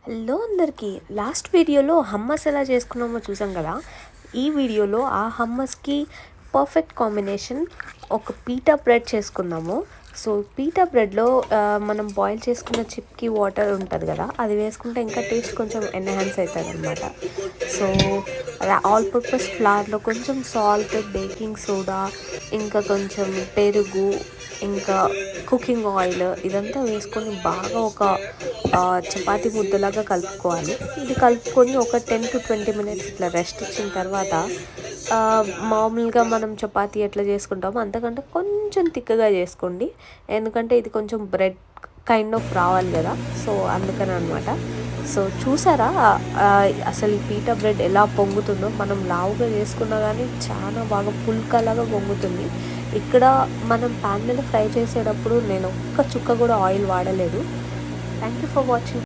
Hello అందరికీ, last వీడియోలో hummus ఎలా చేసుకున్నామో చూసాం కదా. ఈ వీడియోలో ఆ హమ్మస్కి పర్ఫెక్ట్ కాంబినేషన్ ఒక పీటా బ్రెడ్ చేసుకుందాము. సో పీటా బ్రెడ్లో మనం బాయిల్ చేసుకున్న చిప్కి వాటర్ ఉంటుంది కదా, అది వేసుకుంటే ఇంకా టేస్ట్ కొంచెం ఎన్హాన్స్ అవుతుంది అనమాట. సో ఆల్ పర్పస్ ఫ్లవర్లో కొంచెం సాల్ట్, బేకింగ్ సోడా, ఇంకా కొంచెం పెరుగు, ఇంకా కుకింగ్ ఆయిల్ ఇదంతా వేసుకొని బాగా ఒక చపాతీ ముద్దలాగా కలుపుకోవాలి. ఇది కలుపుకొని ఒక 10 to 20 minutes ఇట్లా రెస్ట్ ఇచ్చిన తర్వాత మామూలుగా మనం చపాతీ ఎట్లా చేసుకుంటామో అంతకంటే కొంచెం తిక్కగా చేసుకోండి. ఎందుకంటే ఇది కొంచెం బ్రెడ్ కైండ్ ఆఫ్ రావాలి కదా, సో అందుకని అనమాట. సో చూసారా అసలు ఈ పీటా బ్రెడ్ ఎలా పొంగుతుందో. మనం లావుగా చేసుకున్నా కానీ చాలా బాగా పుల్కలాగా పొంగుతుంది. ఇక్కడ మనం ప్యాన్ మీద ఫ్రై చేసేటప్పుడు నేను ఒక్క చుక్క కూడా ఆయిల్ వాడలేదు. Thank you for watching.